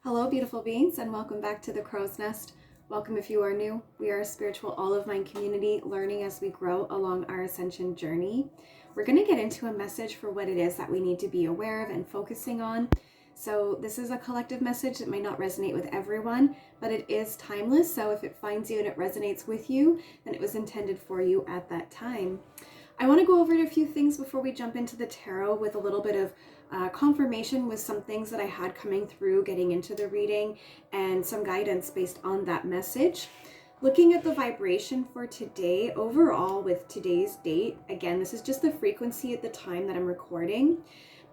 Hello, beautiful beings, and welcome back to the Crow's Nest. Welcome if you are new. We are a spiritual olive vine community learning as we grow along our ascension journey. We're going to get into a message for what it is that we need to be aware of and focusing on. So this is a collective message that might not resonate with everyone, but it is timeless. So if it finds you and it resonates with you, then it was intended for you at that time. I want to go over a few things before we jump into the tarot with a little bit of confirmation with some things that I had coming through getting into the reading and some guidance based on that message. Looking at the vibration for today, overall with today's date, again, this is just the frequency at the time that I'm recording,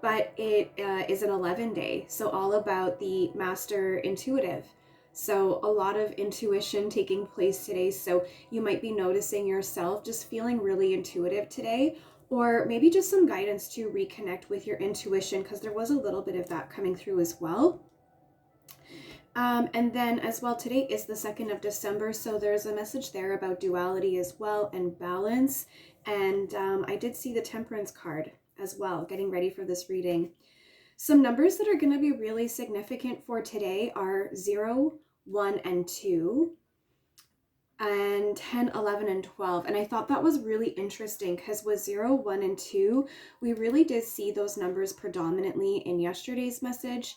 but it is an 11 day, so all about the master intuitive. So a lot of intuition taking place today. So you might be noticing yourself just feeling really intuitive today, or maybe just some guidance to reconnect with your intuition, because there was a little bit of that coming through as well. And then as well, today is the 2nd of December, so there's a message there about duality as well and balance. And I did see the Temperance card as well, getting ready for this reading. Some numbers that are going to be really significant for today are 0, 1, and 2, and 10, 11, and 12. And I thought that was really interesting because with 0, 1, and 2, we really did see those numbers predominantly in yesterday's message.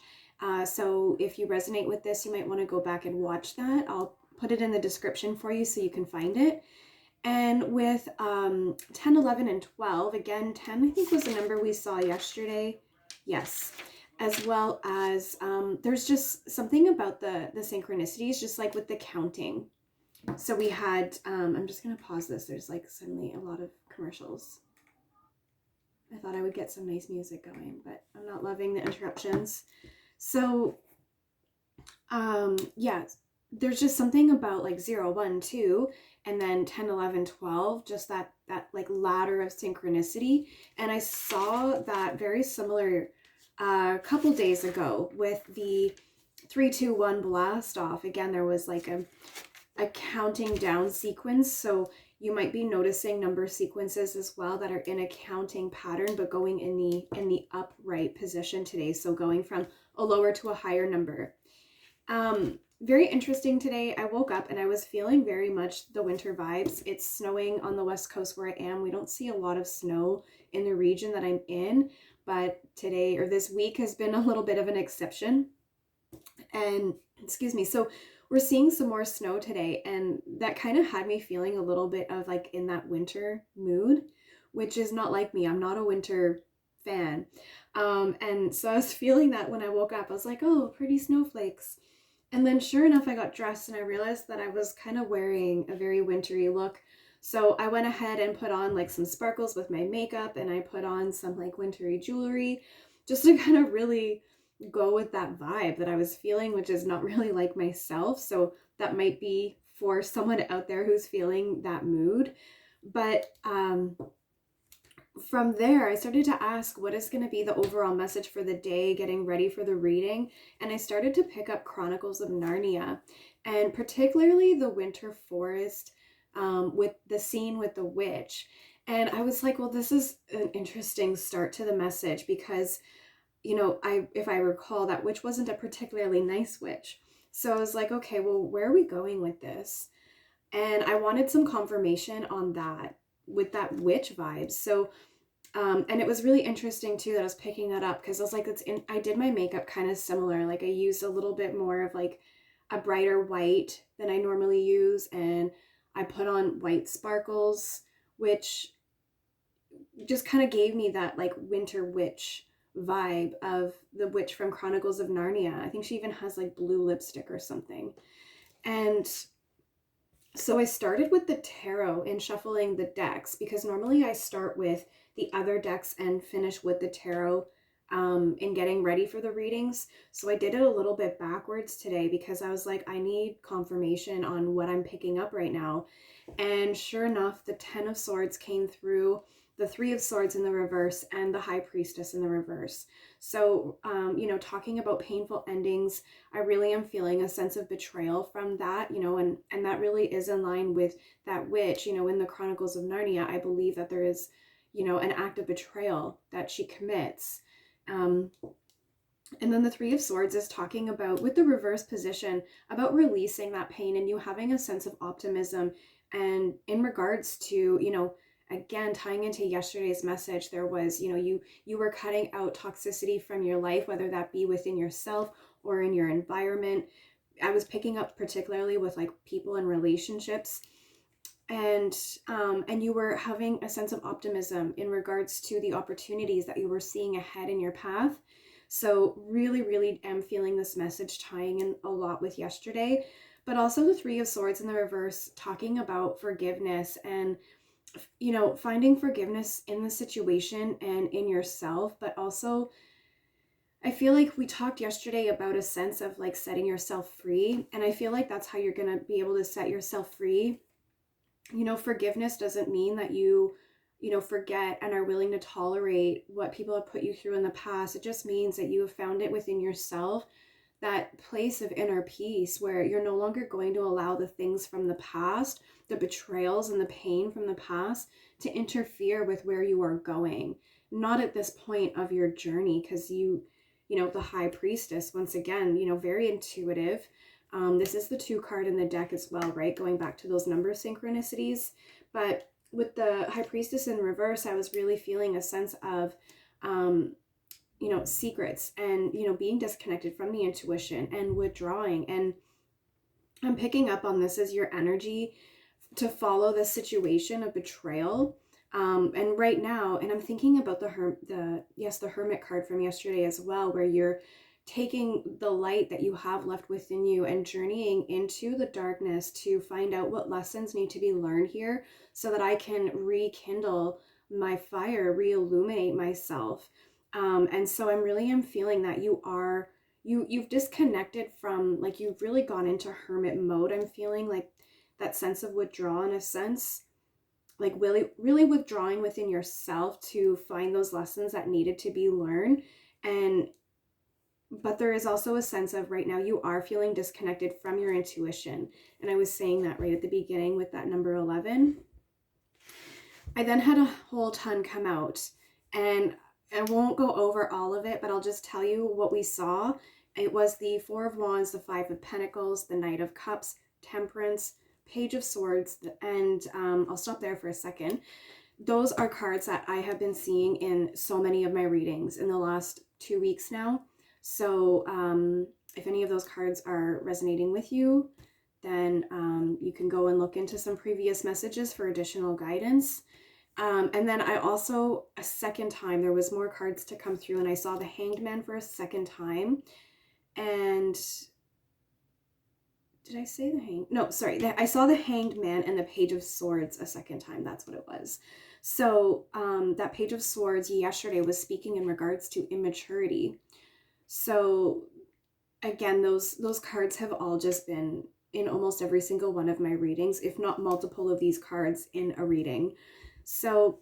So if you resonate with this, you might want to go back and watch that. I'll put it in the description for you so you can find it. And with 10, 11, and 12, again, 10 I think was the number we saw yesterday. Yes. As well as there's just something about the synchronicities, just like with the counting. So we had, I'm just going to pause this. There's like suddenly a lot of commercials. I thought I would get some nice music going, but I'm not loving the interruptions. So, yeah, there's just something about like 0, 1, 2, and then 10, 11, 12, just that like ladder of synchronicity. And I saw that very similar a couple days ago with the 3, 2, 1 blast off. Again, there was like a counting down sequence. So you might be noticing number sequences as well that are in a counting pattern, but going in the upright position today. So going from a lower to a higher number. Very interesting today. I woke up and I was feeling very much the winter vibes. It's snowing on the west coast where I am. We don't see a lot of snow in the region that I'm in, but today or this week has been a little bit of an exception. And excuse me, so we're seeing some more snow today, and that kind of had me feeling a little bit of like in that winter mood, which is not like me. I'm not a winter fan. And so I was feeling that when I woke up. I was like, oh, pretty snowflakes. And then sure enough, I got dressed and I realized that I was kind of wearing a very wintry look. So I went ahead and put on like some sparkles with my makeup, and I put on some like wintry jewelry just to kind of really go with that vibe that I was feeling, which is not really like myself. So that might be for someone out there who's feeling that mood. But from there, I started to ask what is going to be the overall message for the day, getting ready for the reading. And I started to pick up Chronicles of Narnia, and particularly the winter forest with the scene with the witch. And I was like, well, this is an interesting start to the message because, you know, if I recall, that witch wasn't a particularly nice witch. So I was like, okay, well, where are we going with this? And I wanted some confirmation on that with that witch vibe. So, and it was really interesting too that I was picking that up because I was like, I did my makeup kind of similar. Like I used a little bit more of like a brighter white than I normally use. And I put on white sparkles, which just kind of gave me that like winter witch vibe of the witch from Chronicles of Narnia. I think she even has like blue lipstick or something. And so I started with the tarot and shuffling the decks because normally I start with the other decks and finish with the tarot in getting ready for the readings. So I did it a little bit backwards today because I was like, I need confirmation on what I'm picking up right now. And sure enough, the 10 of Swords came through, the 3 of Swords in the reverse, and the High Priestess in the reverse. So, you know, talking about painful endings, I really am feeling a sense of betrayal from that, you know, and that really is in line with that witch, you know, in the Chronicles of Narnia. I believe that there is, you know, an act of betrayal that she commits. And then the Three of Swords is talking about, with the reverse position, about releasing that pain and you having a sense of optimism. And in regards to, again, tying into yesterday's message, there was, you were cutting out toxicity from your life, whether that be within yourself or in your environment. I was picking up particularly with like people and relationships, and you were having a sense of optimism in regards to the opportunities that you were seeing ahead in your path. So really, really am feeling this message tying in a lot with yesterday, but also the Three of Swords in the reverse, talking about forgiveness and, finding forgiveness in the situation and in yourself. But also, I feel like we talked yesterday about a sense of like setting yourself free. And I feel like that's how you're going to be able to set yourself free. Forgiveness doesn't mean that you forget and are willing to tolerate what people have put you through in the past. It just means that you have found it within yourself, that place of inner peace where you're no longer going to allow the things from the past, the betrayals and the pain from the past, to interfere with where you are going. Not at this point of your journey, because the High Priestess, once again, very intuitive. This is the 2 card in the deck as well, right? Going back to those number synchronicities. But with the High Priestess in reverse, I was really feeling a sense of, secrets and, being disconnected from the intuition and withdrawing. And I'm picking up on this as your energy to follow the situation of betrayal. And right now, and I'm thinking about the Hermit card from yesterday as well, where you're taking the light that you have left within you and journeying into the darkness to find out what lessons need to be learned here so that I can rekindle my fire, re-illuminate myself. And so I really am feeling that you've disconnected from, like, you've really gone into hermit mode. I'm feeling like that sense of withdrawal, in a sense, like really, really withdrawing within yourself to find those lessons that needed to be learned. But there is also a sense of, right now, you are feeling disconnected from your intuition. And I was saying that right at the beginning with that number 11. I then had a whole ton come out, and I won't go over all of it, but I'll just tell you what we saw. It was the Four of Wands, the Five of Pentacles, the Knight of Cups, Temperance, Page of Swords, and I'll stop there for a second. Those are cards that I have been seeing in so many of my readings in the last 2 weeks now. So if any of those cards are resonating with you, then you can go and look into some previous messages for additional guidance. And then I also, a second time, there was more cards to come through, and I saw the Hanged Man for a second time. And did I say the Hanged? No, sorry. I saw the Hanged Man and the Page of Swords a second time. That's what it was. So that Page of Swords yesterday was speaking in regards to immaturity. So again, those cards have all just been in almost every single one of my readings, if not multiple of these cards in a reading. So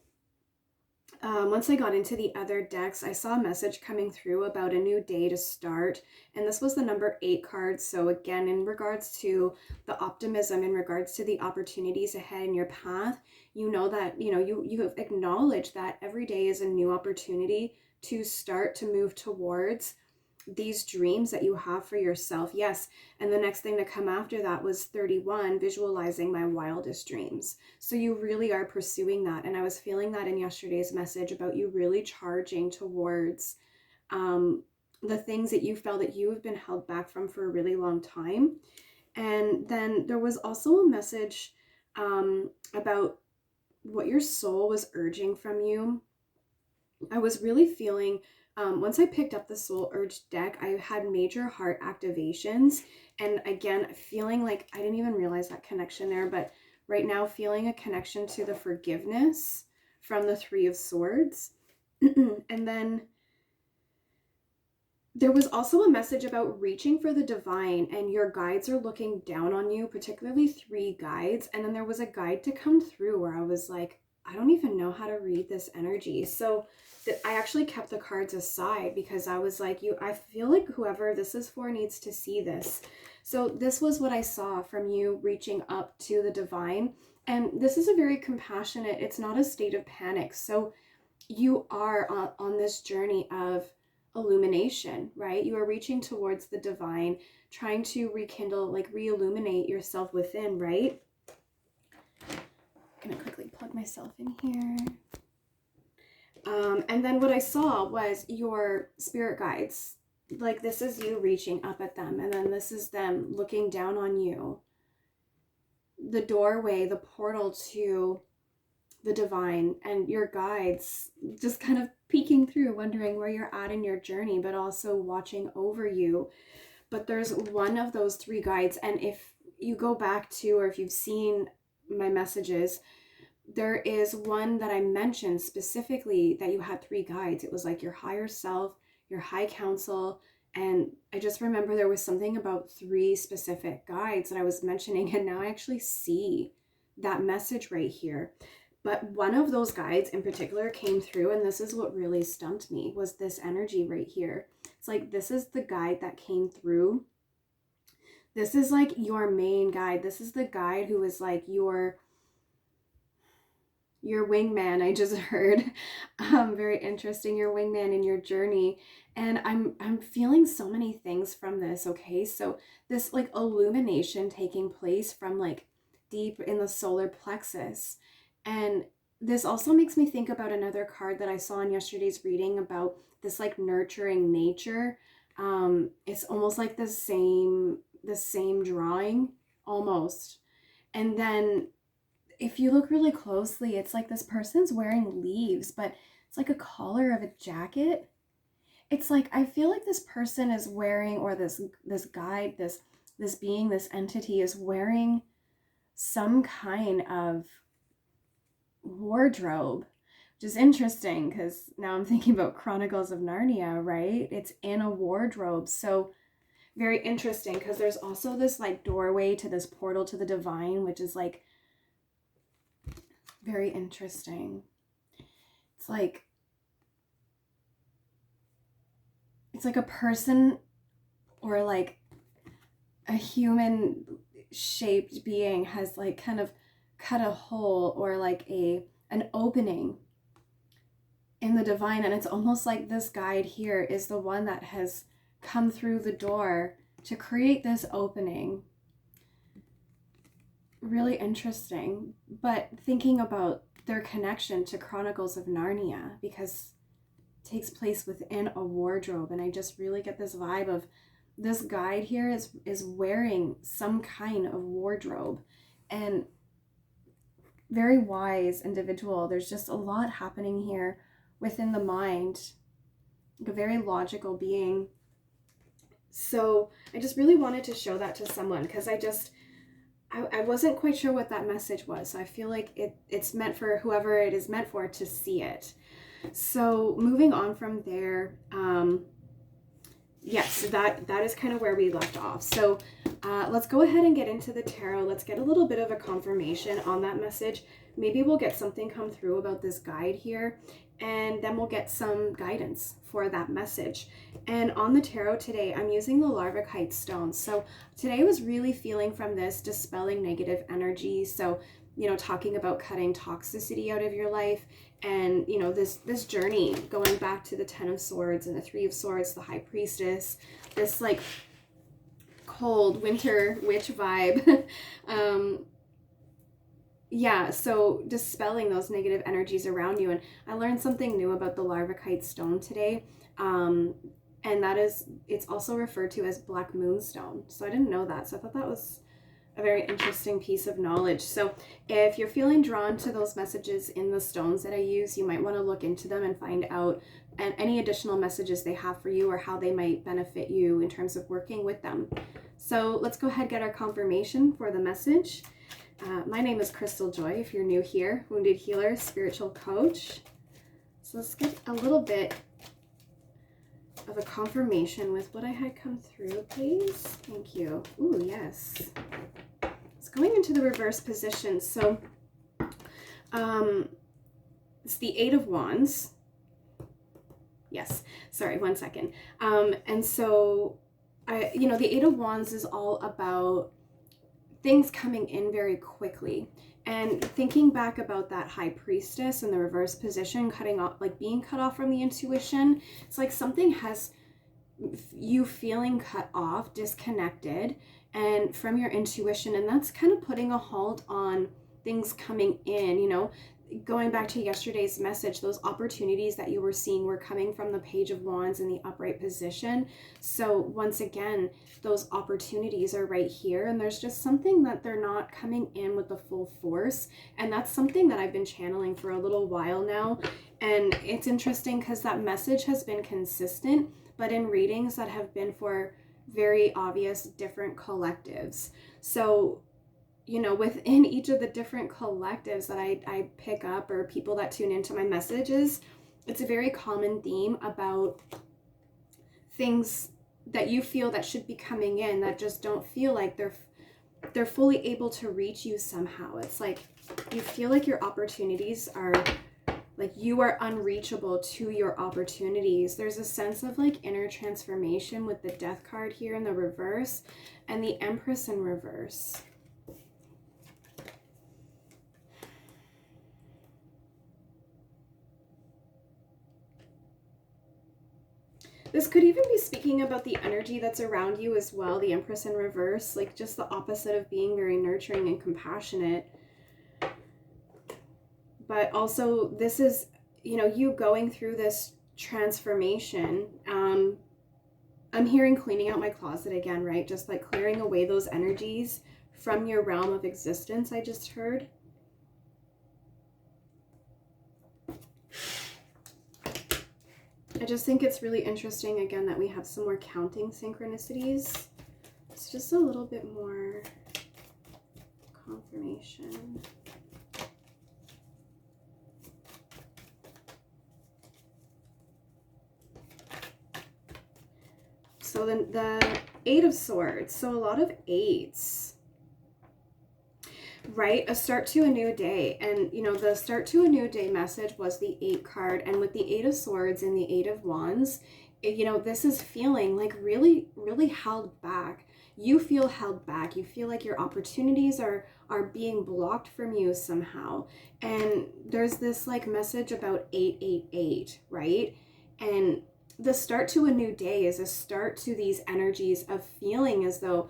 once I got into the other decks, I saw a message coming through about a new day to start. And this was the number 8 card. So again, in regards to the optimism, in regards to the opportunities ahead in your path, you know that, you have acknowledged that every day is a new opportunity to start to move towards these dreams that you have for yourself. Yes. And the next thing to come after that was 31, visualizing my wildest dreams. So you really are pursuing that. And I was feeling that in yesterday's message about you really charging towards the things that you felt that you have been held back from for a really long time. And then there was also a message about what your soul was urging from you. I was really feeling, once I picked up the Soul Urge deck, I had major heart activations. And again, feeling like I didn't even realize that connection there, but right now feeling a connection to the forgiveness from the Three of Swords. And then there was also a message about reaching for the divine, and your guides are looking down on you, particularly 3 guides. And then there was a guide to come through where I was like, I don't even know how to read this energy. So I actually kept the cards aside because I was like, I feel like whoever this is for needs to see this. So this was what I saw from you reaching up to the divine. And this is a very compassionate, it's not a state of panic. So you are on this journey of illumination, right? You are reaching towards the divine, trying to rekindle, like re-illuminate yourself within, right? I'm gonna quickly plug myself in here. And then what I saw was your spirit guides. Like this is you reaching up at them, and then this is them looking down on you. The doorway, the portal to the divine, and your guides just kind of peeking through, wondering where you're at in your journey, but also watching over you. But there's one of those three guides, and if you go back to, or if you've seen my messages, there is one that I mentioned specifically that you had three guides. It was like your higher self, your high council, and I just remember there was something about three specific guides that I was mentioning, and now I actually see that message right here. But one of those guides in particular came through, and this is what really stumped me, was this energy right here. It's like, this is the guide that came through. This is like your main guide. This is the guide who is like your wingman. I just heard. Very interesting, your wingman in your journey. And I'm feeling so many things from this. Okay, so this like illumination taking place from like deep in the solar plexus. And this also makes me think about another card that I saw in yesterday's reading about this like nurturing nature. It's almost like the same drawing almost. And then if you look really closely, it's like this person's wearing leaves, but it's like a collar of a jacket. It's like, I feel like this person is wearing, or this guide, this being, this entity is wearing some kind of wardrobe, which is interesting because now I'm thinking about Chronicles of Narnia, right? It's in a wardrobe. So very interesting, because there's also this like doorway to this portal to the divine, which is like very interesting. It's like a person, or like a human shaped being has like kind of cut a hole, or like an opening in the divine, and it's almost like this guide here is the one that has come through the door to create this opening. Really interesting. But thinking about their connection to Chronicles of Narnia, because it takes place within a wardrobe, and I just really get this vibe of this guide here is wearing some kind of wardrobe, and very wise individual. There's just a lot happening here within the mind, like a very logical being. So I just really wanted to show that to someone, because I wasn't quite sure what that message was. So I feel like it's meant for whoever it is meant for to see it. So moving on from there, yes, that is kind of where we left off. So let's go ahead and get into the tarot. Let's get a little bit of a confirmation on that message. Maybe we'll get something come through about this guide here, and then we'll get some guidance for that message. And on the tarot today, I'm using the Larvikite stone. So today I was really feeling from this dispelling negative energy. So, you know, talking about cutting toxicity out of your life, and, you know, this journey going back to the Ten of Swords and the Three of Swords, the High Priestess, this like cold winter witch vibe. Yeah, so dispelling those negative energies around you. And I learned something new about the Larvikite stone today. And that is, it's also referred to as Black Moonstone. So I didn't know that. So I thought that was a very interesting piece of knowledge. So if you're feeling drawn to those messages in the stones that I use, you might want to look into them and find out and any additional messages they have for you, or how they might benefit you in terms of working with them. So let's go ahead and get our confirmation for the message. My name is Crystal Joy, if you're new here, wounded healer, spiritual coach. So let's get a little bit of a confirmation with what I had come through, please. Thank you. Ooh, yes. It's going into the reverse position. So it's the Eight of Wands. Yes, sorry, one second. And so, the Eight of Wands is all about things coming in very quickly. And thinking back about that high priestess in the reverse position, cutting off, like being cut off from the intuition, it's like something has you feeling cut off, disconnected, and from your intuition. And that's kind of putting a halt on things coming in, you know. Going back to yesterday's message, those opportunities that you were seeing were coming from the Page of Wands in the upright position. So once again, those opportunities are right here, and there's just something that they're not coming in with the full force. And that's something that I've been channeling for a little while now. And it's interesting because that message has been consistent, but in readings that have been for very obvious different collectives. So you know, within each of the different collectives that I pick up, or people that tune into my messages, it's a very common theme about things that you feel that should be coming in that just don't feel like they're fully able to reach you somehow. It's like you feel like your opportunities are like you are unreachable to your opportunities. There's a sense of like inner transformation with the Death card here in the reverse and the Empress in reverse. This could even be speaking about the energy that's around you as well, the Empress in reverse, like just the opposite of being very nurturing and compassionate. But also this is, you know, you going through this transformation. I'm hearing cleaning out my closet again, right? Just like clearing away those energies from your realm of existence, I just heard. I just think it's really interesting, again, that we have some more counting synchronicities. It's just a little bit more confirmation. So then the Eight of Swords. So a lot of eights. Right, a start to a new day. And you know, the start to a new day message was the 8 card, and with the 8 of Swords and the 8 of Wands, you know, this is feeling like really held back. You feel held back. You feel like your opportunities are being blocked from you somehow. And there's this like message about 888, right? And the start to a new day is a start to these energies of feeling as though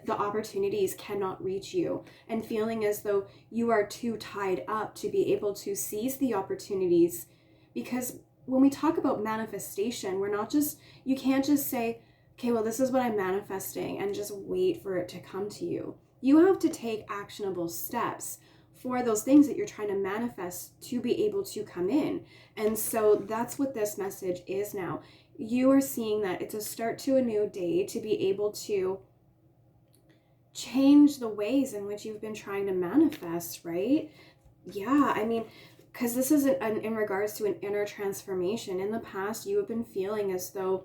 the opportunities cannot reach you, and feeling as though you are too tied up to be able to seize the opportunities. Because when we talk about manifestation, we're not just, you can't just say, okay, well, this is what I'm manifesting and just wait for it to come to you. You have to take actionable steps for those things that you're trying to manifest to be able to come in. And so that's what this message is now. You are seeing that it's a start to a new day to be able to change the ways in which you've been trying to manifest, right? Yeah, I mean, because this is in regards to an inner transformation. In the past, you have been feeling as though,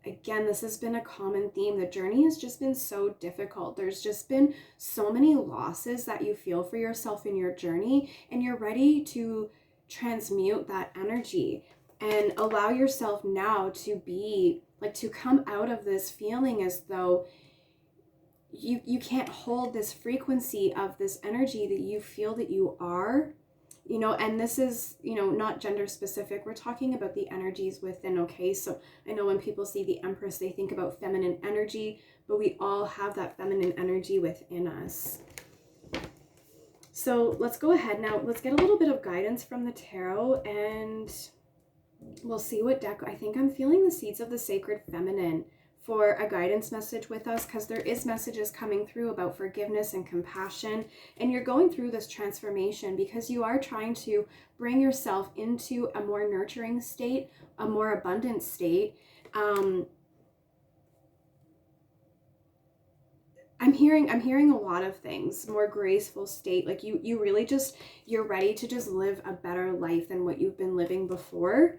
again, this has been a common theme. The journey has just been so difficult. There's just been so many losses that you feel for yourself in your journey, and you're ready to transmute that energy and allow yourself now to be like, to come out of this feeling as though you can't hold this frequency of this energy that you feel that you are, you know. And this is, you know, not gender specific. We're talking about the energies within, okay? So I know when people see the Empress, they think about feminine energy, but we all have that feminine energy within us. So let's go ahead now. Let's get a little bit of guidance from the tarot, and we'll see what deck. I think I'm feeling the Seeds of the Sacred Feminine for a guidance message with us, because there is messages coming through about forgiveness and compassion, and you're going through this transformation because you are trying to bring yourself into a more nurturing state, a more abundant state. I'm hearing a lot of things, more graceful state, like you really just, you're ready to just live a better life than what you've been living before.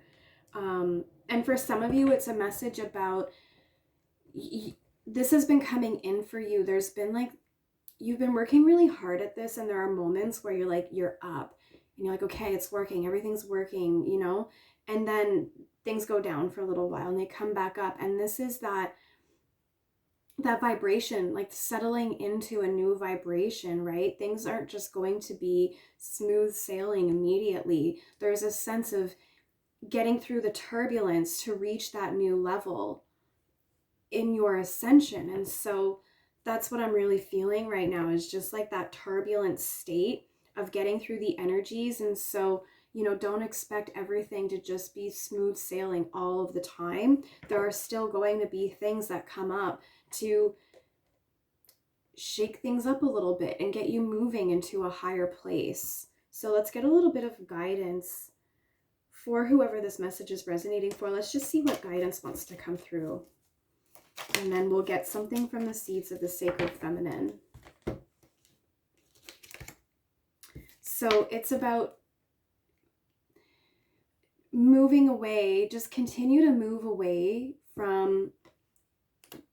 And for some of you, it's a message about, this has been coming in for you. There's been like, you've been working really hard at this, and there are moments where you're like, you're up and you're like, okay, it's working, everything's working, you know, and then things go down for a little while and they come back up. And this is that that vibration, like settling into a new vibration, right? Things aren't just going to be smooth sailing immediately. There's a sense of getting through the turbulence to reach that new level in your ascension. And so that's what I'm really feeling right now, is just like that turbulent state of getting through the energies. And so, don't expect everything to just be smooth sailing all of the time. There are still going to be things that come up to shake things up a little bit and get you moving into a higher place. So let's get a little bit of guidance for whoever this message is resonating for. Let's just see what guidance wants to come through. And then we'll get something from the seeds of the sacred feminine. So it's about moving away, just continue to move away from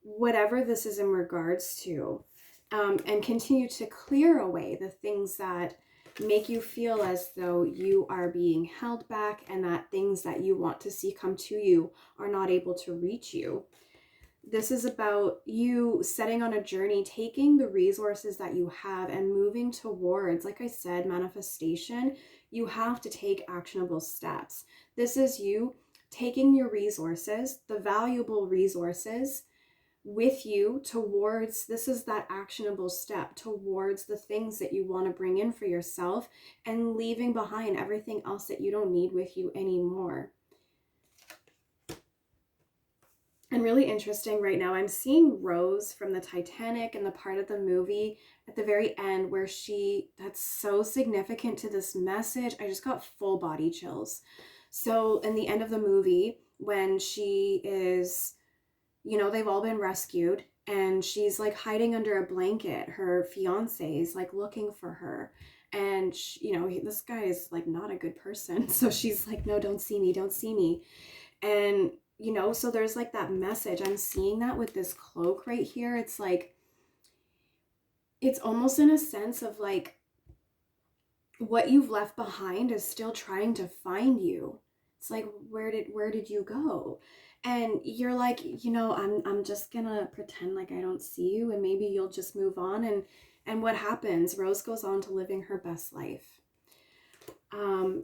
whatever this is in regards to, and continue to clear away the things that make you feel as though you are being held back, and that things that you want to see come to you are not able to reach you. This is about you setting on a journey, taking the resources that you have and moving towards, like I said, manifestation. You have to take actionable steps. This is you taking your resources, the valuable resources, with you towards, this is that actionable step towards the things that you want to bring in for yourself, and leaving behind everything else that you don't need with you anymore. And really interesting right now, I'm seeing Rose from the Titanic and the part of the movie at the very end where that's so significant to this message. I just got full body chills. So in the end of the movie, when she is, they've all been rescued and she's like hiding under a blanket, her fiance is like looking for her. And this guy is like not a good person. So she's like, no, don't see me, don't see me. And so there's like that message. I'm seeing that with this cloak right here. It's like, it's almost in a sense of like what you've left behind is still trying to find you. It's like, where did you go? And you're like, I'm just gonna pretend like I don't see you, and maybe you'll just move on. And what happens? Rose goes on to living her best life.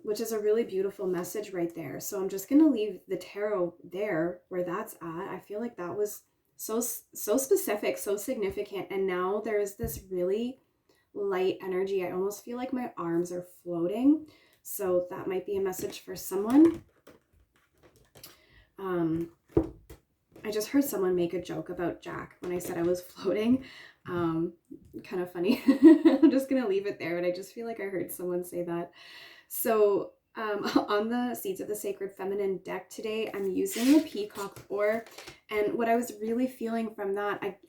Which is a really beautiful message right there. So I'm just going to leave the tarot there where that's at. I feel like that was so specific, so significant. And now there's this really light energy. I almost feel like my arms are floating. So that might be a message for someone. I just heard someone make a joke about Jack when I said I was floating. Kind of funny. I'm just going to leave it there, but I just feel like I heard someone say that. So on the Seeds of the Sacred Feminine deck today, I'm using the Peacock Ore. And what I was really feeling from that,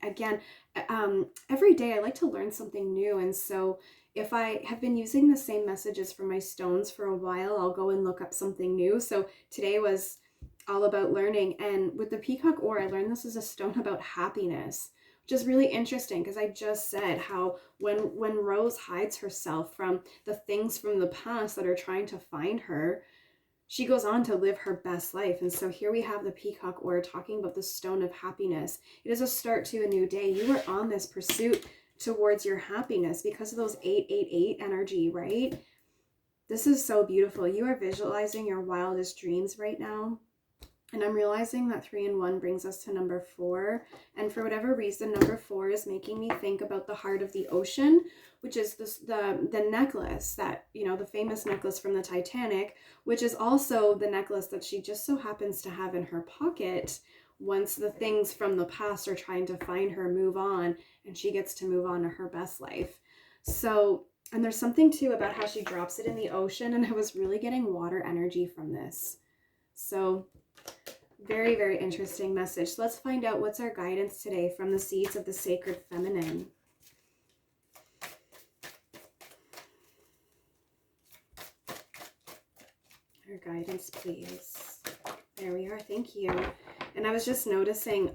every day I like to learn something new. And so if I have been using the same messages for my stones for a while, I'll go and look up something new. So today was all about learning. And with the Peacock Ore, I learned this is a stone about happiness, which is really interesting because I just said how when Rose hides herself from the things from the past that are trying to find her, she goes on to live her best life. And so here we have the Peacock Ore talking about the stone of happiness. It is a start to a new day. You are on this pursuit towards your happiness because of those 888 energy, right? This is so beautiful. You are visualizing your wildest dreams right now. And I'm realizing that 3 and 1 brings us to number 4. And for whatever reason, number 4 is making me think about the heart of the ocean, which is the necklace that, the famous necklace from the Titanic, which is also the necklace that she just so happens to have in her pocket once the things from the past are trying to find her, move on, and she gets to move on to her best life. So, and there's something too about how she drops it in the ocean, and I was really getting water energy from this. So very, very interesting message. So let's find out what's our guidance today from the Seeds of the Sacred Feminine. Our guidance, please. There we are. Thank you. And I was just noticing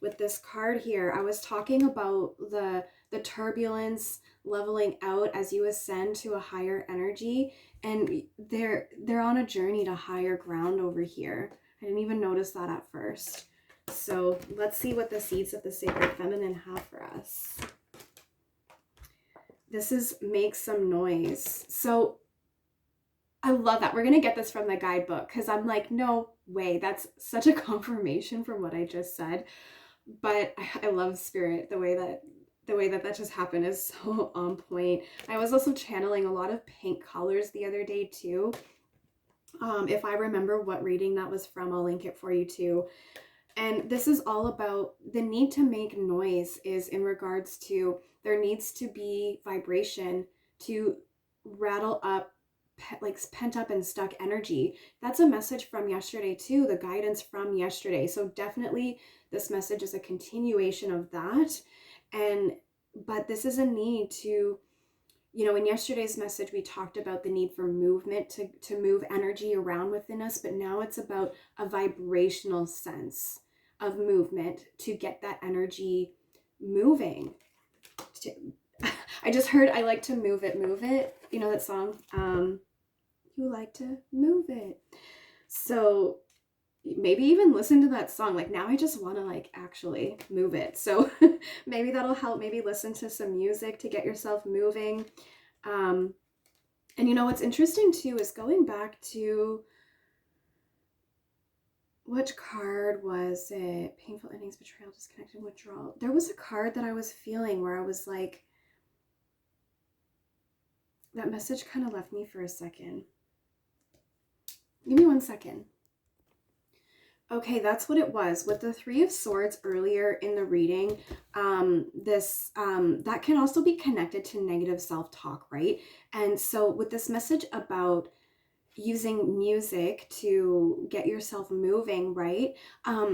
with this card here, I was talking about the turbulence leveling out as you ascend to a higher energy, and they're on a journey to higher ground over here. I didn't even notice that at first. So let's see what the seeds of the sacred feminine have for us. This is make some noise. So I love that. We're going to get this from the guidebook because I'm like, no way. That's such a confirmation from what I just said. But I love spirit. The way that just happened is so on point. I was also channeling a lot of pink colors the other day too. If I remember what reading that was from, I'll link it for you too. And this is all about the need to make noise is in regards to there needs to be vibration to rattle up like pent up and stuck energy. That's a message from yesterday too, the guidance from yesterday. So definitely this message is a continuation of that. But this is a need to, in yesterday's message, we talked about the need for movement to move energy around within us, but now it's about a vibrational sense of movement to get that energy moving. I just heard, I like to move it. You know that song? You like to move it. So maybe even listen to that song. Like now I just want to like actually move it. So maybe that'll help. Maybe listen to some music to get yourself moving. And what's interesting too is going back to, which card was it? Painful endings, betrayal, disconnection, withdrawal. There was a card that I was feeling where I was like, that message kind of left me for a second. Give me 1 second. Okay, that's what it was. With the Three of Swords earlier in the reading, that can also be connected to negative self-talk, right? And so with this message about using music to get yourself moving, right?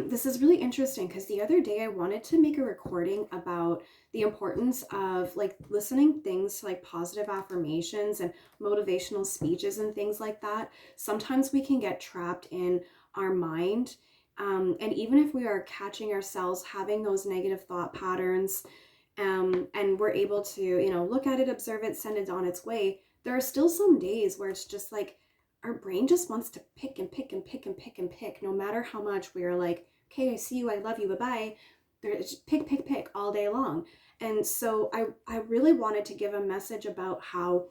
This is really interesting because the other day I wanted to make a recording about the importance of like listening things to like positive affirmations and motivational speeches and things like that. Sometimes we can get trapped in our mind. And even if we are catching ourselves having those negative thought patterns, and we're able to, look at it, observe it, send it on its way, there are still some days where it's just like, our brain just wants to pick and pick and pick and pick and pick, no matter how much we are like, okay, I see you, I love you, bye-bye. There's pick, pick, pick all day long. And so I really wanted to give a message about how,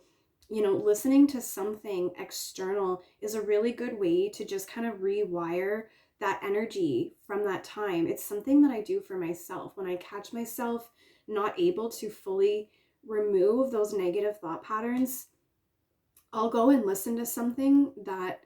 listening to something external is a really good way to just kind of rewire that energy from that time. It's something that I do for myself. When I catch myself not able to fully remove those negative thought patterns, I'll go and listen to something that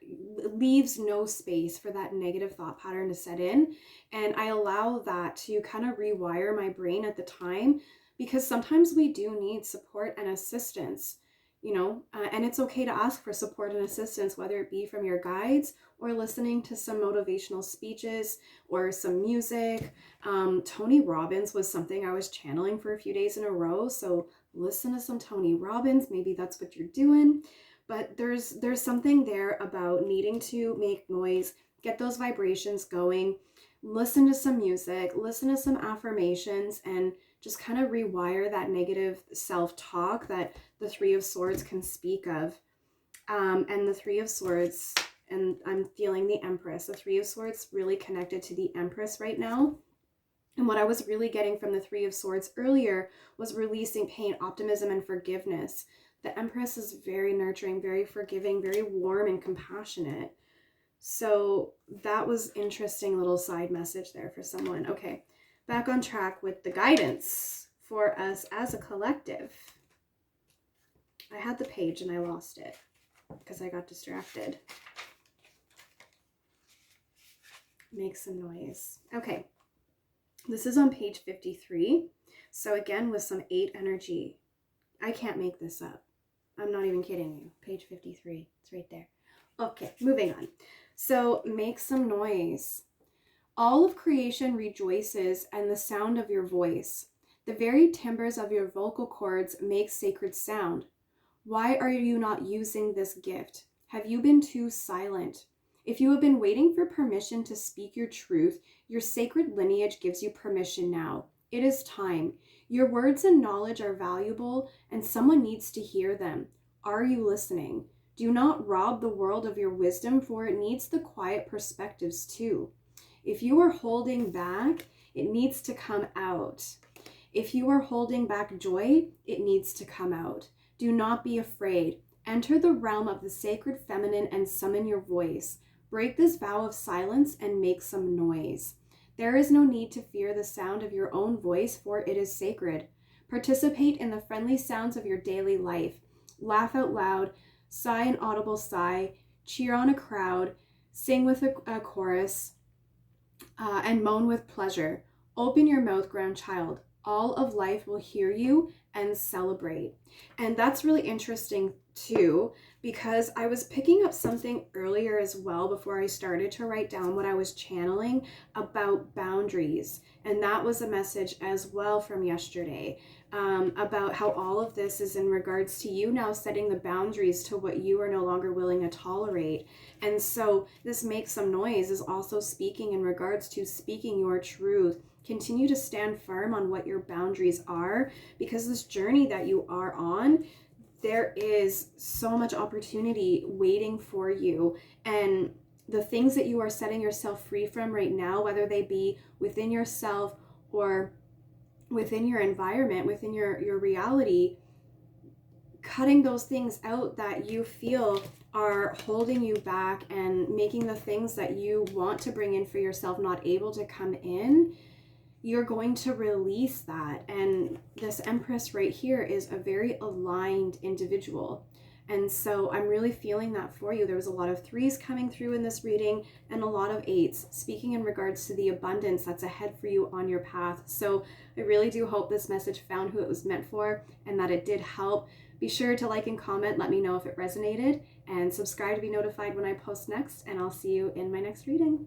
leaves no space for that negative thought pattern to set in. And I allow that to kind of rewire my brain at the time, because sometimes we do need support and assistance, and it's okay to ask for support and assistance, whether it be from your guides or listening to some motivational speeches or some music. Tony Robbins was something I was channeling for a few days in a row. So listen to some Tony Robbins. Maybe that's what you're doing. But there's something there about needing to make noise, get those vibrations going, listen to some music, listen to some affirmations, and just kind of rewire that negative self-talk that the Three of Swords can speak of. And the Three of Swords, and I'm feeling the Empress. The Three of Swords really connected to the Empress right now. And what I was really getting from the Three of Swords earlier was releasing pain, optimism, and forgiveness. The Empress is very nurturing, very forgiving, very warm and compassionate. So that was interesting little side message there for someone. Okay, back on track with the guidance for us as a collective. I had the page and I lost it because I got distracted. Make some noise. Okay, this is on page 53. So again, with some 8 energy. I can't make this up. I'm not even kidding you. Page 53. It's right there. Okay, moving on. So make some noise. All of creation rejoices and the sound of your voice. The very timbers of your vocal cords make sacred sound. Why are you not using this gift? Have you been too silent? If you have been waiting for permission to speak your truth, your sacred lineage gives you permission now. It is time. Your words and knowledge are valuable, and someone needs to hear them. Are you listening? Do not rob the world of your wisdom, for it needs the quiet perspectives too. If you are holding back, it needs to come out. If you are holding back joy, it needs to come out. Do not be afraid. Enter the realm of the sacred feminine and summon your voice. Break this vow of silence and make some noise. There is no need to fear the sound of your own voice, for it is sacred. Participate in the friendly sounds of your daily life. Laugh out loud, sigh an audible sigh, cheer on a crowd, sing with a chorus, and moan with pleasure. Open your mouth, grandchild. All of life will hear you and celebrate. And that's really interesting too, because I was picking up something earlier as well before I started to write down what I was channeling about boundaries. And that was a message as well from yesterday, about how all of this is in regards to you now setting the boundaries to what you are no longer willing to tolerate. And so this makes some noise is also speaking in regards to speaking your truth. Continue to stand firm on what your boundaries are, because this journey that you are on, there is so much opportunity waiting for you. And the things that you are setting yourself free from right now, whether they be within yourself or within your environment, within your reality, cutting those things out that you feel are holding you back and making the things that you want to bring in for yourself not able to come in, you're going to release that. And this Empress right here is a very aligned individual. And so I'm really feeling that for you. There was a lot of 3s coming through in this reading and a lot of 8s, speaking in regards to the abundance that's ahead for you on your path. So I really do hope this message found who it was meant for and that it did help. Be sure to like and comment. Let me know if it resonated, and subscribe to be notified when I post next. And I'll see you in my next reading.